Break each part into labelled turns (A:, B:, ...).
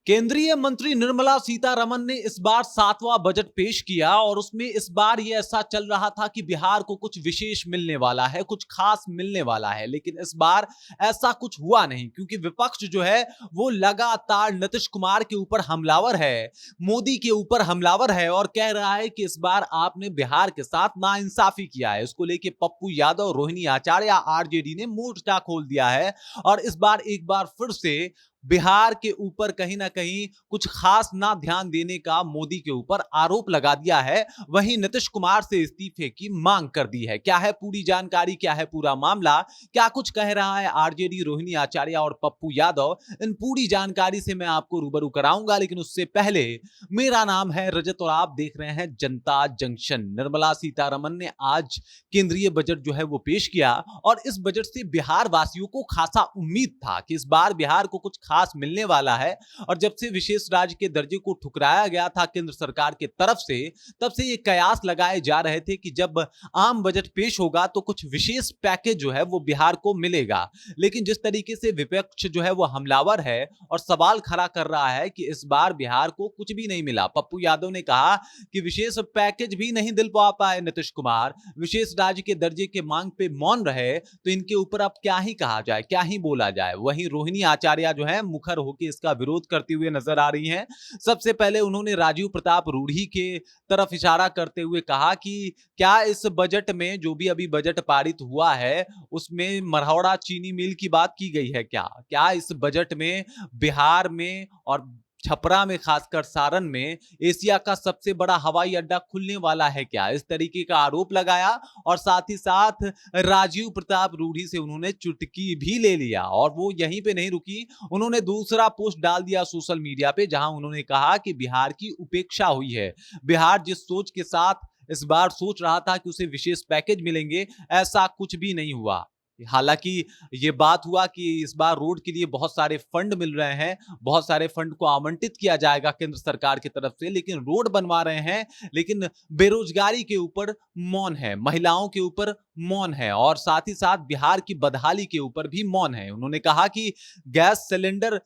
A: केंद्रीय मंत्री निर्मला सीतारमण ने इस बार 7वां बजट पेश किया और उसमें इस बार ये ऐसा चल रहा था कि बिहार को कुछ विशेष मिलने वाला है, कुछ खास मिलने वाला है, लेकिन इस बार ऐसा कुछ हुआ नहीं क्योंकि विपक्ष जो है वो लगातार नीतीश कुमार के ऊपर हमलावर है, मोदी के ऊपर हमलावर है और कह रहा है कि इस बार आपने बिहार के साथ नाइंसाफी किया है। इसको लेके पप्पू यादव, रोहिणी आचार्य, आरजेडी ने मोर्चा खोल दिया है और इस बार एक बार फिर से बिहार के ऊपर कहीं ना कहीं कुछ खास ना ध्यान देने का मोदी के ऊपर आरोप लगा दिया है। वहीं नीतीश कुमार से इस्तीफे की मांग कर दी है। क्या है पूरी जानकारी, क्या है पूरा मामला, क्या कुछ कह रहा है आरजेडी, रोहिणी आचार्य और पप्पू यादव, इन पूरी जानकारी से मैं आपको रूबरू कराऊंगा। लेकिन उससे पहले, मेरा नाम है रजत और आप देख रहे हैं जनता जंक्शन। निर्मला सीतारमण ने आज केंद्रीय बजट जो है वो पेश किया और इस बजट से बिहार वासियों को खासा उम्मीद था कि इस बार बिहार को कुछ खास मिलने वाला है। और जब से विशेष राज्य के दर्जे को ठुकराया गया था केंद्र सरकार की तरफ से, तब से ये कयास लगाए जा रहे थे कि जब आम बजट पेश होगा तो कुछ विशेष पैकेज जो है वो बिहार को मिलेगा। लेकिन जिस तरीके से विपक्ष जो है वो हमलावर है और सवाल खड़ा कर रहा है कि इस बार बिहार को कुछ भी नहीं मिला। पप्पू यादव ने कहा कि विशेष पैकेज भी नहीं दिल पा पाए नीतीश कुमार, विशेष राज्य के दर्जे के मांग पे मौन रहे, तो इनके ऊपर अब क्या ही कहा जाए, क्या ही बोला जाए। वहीं रोहिणी आचार्य जो है मुखर होकर इसका विरोध करती हुए नजर आ रही हैं। सबसे पहले उन्होंने राजीव प्रताप रूढ़ी के तरफ इशारा करते हुए कहा कि क्या इस बजट में, जो भी अभी बजट पारित हुआ है, उसमें मरहौड़ा चीनी मिल की बात की गई है क्या? क्या इस बजट में बिहार में और छपरा में, खासकर सारण में, एशिया का सबसे बड़ा हवाई अड्डा खुलने वाला है क्या? इस तरीके का आरोप लगाया और साथ ही साथ राजीव प्रताप रूढ़ी से उन्होंने चुटकी भी ले लिया। और वो यहीं पे नहीं रुकी, उन्होंने दूसरा पोस्ट डाल दिया सोशल मीडिया पे, जहां उन्होंने कहा कि बिहार की उपेक्षा हुई है। बिहार जिस सोच के साथ इस बार सोच रहा था कि उसे विशेष पैकेज मिलेंगे, ऐसा कुछ भी नहीं हुआ। हालांकि ये बात हुआ कि इस बार रोड के लिए बहुत सारे फंड मिल रहे हैं, बहुत सारे फंड को आवंटित किया जाएगा केंद्र सरकार की तरफ से, लेकिन रोड बनवा रहे हैं, लेकिन बेरोजगारी के ऊपर मौन है, महिलाओं के ऊपर मौन है और साथ ही साथ बिहार की बदहाली के ऊपर भी मौन है। उन्होंने कहा कि गैस सिलेंडर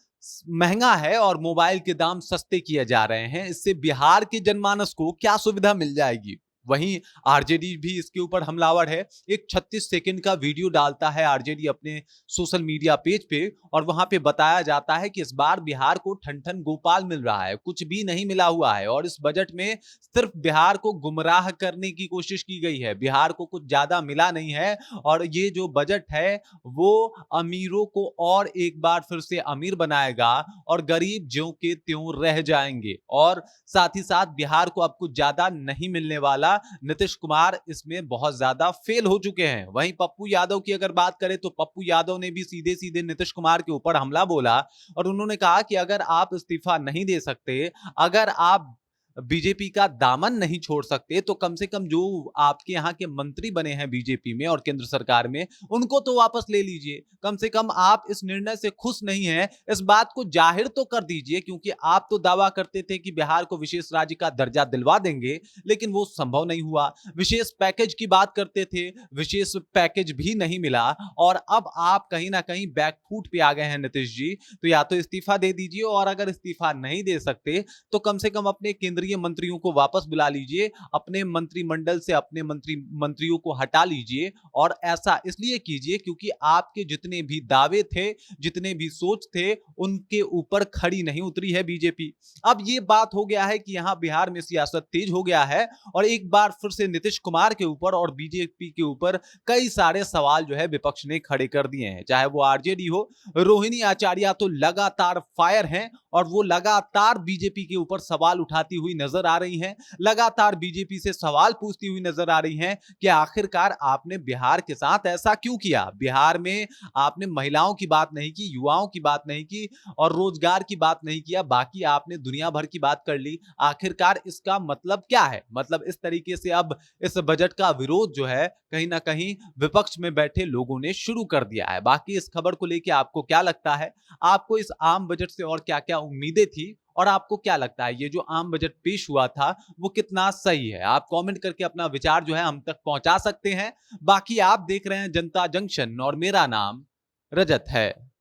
A: महंगा है और मोबाइल के दाम सस्ते किए जा रहे हैं, इससे बिहार के जनमानस को क्या सुविधा मिल जाएगी। वहीं आरजेडी भी इसके ऊपर हमलावर है। एक 36 सेकंड का वीडियो डालता है आरजेडी अपने सोशल मीडिया पेज पे और वहां पे बताया जाता है कि इस बार बिहार को ठन-ठन गोपाल मिल रहा है, कुछ भी नहीं मिला हुआ है और इस बजट में सिर्फ बिहार को गुमराह करने की कोशिश की गई है। बिहार को कुछ ज्यादा मिला नहीं है और ये जो बजट है वो अमीरों को और एक बार फिर से अमीर बनाएगा और गरीब ज्यों के त्यों रह जाएंगे। और साथ ही साथ बिहार को अब कुछ ज्यादा नहीं मिलने वाला। नीतीश कुमार इसमें बहुत ज्यादा फेल हो चुके हैं। वहीं पप्पू यादव की अगर बात करें तो पप्पू यादव ने भी सीधे सीधे नीतीश कुमार के ऊपर हमला बोला और उन्होंने कहा कि अगर आप इस्तीफा नहीं दे सकते, अगर आप बीजेपी का दामन नहीं छोड़ सकते, तो कम से कम जो आपके यहाँ के मंत्री बने हैं बीजेपी में और केंद्र सरकार में, उनको तो वापस ले लीजिए। कम से कम आप इस निर्णय से खुश नहीं हैं, इस बात को जाहिर तो कर दीजिए, क्योंकि आप तो दावा करते थे कि बिहार को विशेष राज्य का दर्जा दिलवा देंगे, लेकिन वो संभव नहीं हुआ। विशेष पैकेज की बात करते थे, विशेष पैकेज भी नहीं मिला और अब आप कहीं ना कहीं बैकफुट पे आ गए हैं नीतीश जी। तो या तो इस्तीफा दे दीजिए और अगर इस्तीफा नहीं दे सकते तो कम से कम अपने केंद्रीय मंत्रियों को वापस बुला लीजिए, अपने मंत्रिमंडल से अपने मंत्रियों को हटा लीजिए। और ऐसा इसलिए कीजिए क्योंकि आपके जितने भी दावे थे, जितने भी सोच थे, उनके ऊपर खड़ी नहीं उतरी है बीजेपी। अब ये बात हो गया है कि यहां बिहार में सियासत तेज हो गया है और एक बार फिर से नीतीश कुमार के ऊपर और बीजेपी के ऊपर कई सारे सवाल जो है विपक्ष ने खड़े कर दिए हैं। चाहे वो आरजेडी हो, रोहिणी आचार्य तो लगातार फायर हैं और वो लगातार बीजेपी के ऊपर सवाल उठाती हुई नजर आ रही हैं, लगातार बीजेपी से सवाल पूछती हुई नजर आ रही हैं कि आखिरकार आपने बिहार के साथ ऐसा क्यों किया। बिहार में आपने महिलाओं की बात नहीं की, युवाओं की बात नहीं की और रोजगार की बात नहीं किया, बाकी आपने दुनिया भर की बात कर ली। आखिरकार इसका मतलब क्या है? मतलब इस तरीके से अब इस बजट का विरोध जो है कहीं ना कहीं विपक्ष में बैठे लोगों ने शुरू कर दिया है। बाकी इस खबर को लेकर आपको क्या लगता है? आपको इस आम बजट से और क्या क्या उम्मीदें थी और आपको क्या लगता है ये जो आम बजट पेश हुआ था वो कितना सही है? आप कमेंट करके अपना विचार जो है हम तक पहुंचा सकते हैं। बाकी आप देख रहे हैं जनता जंक्शन और मेरा नाम रजत है।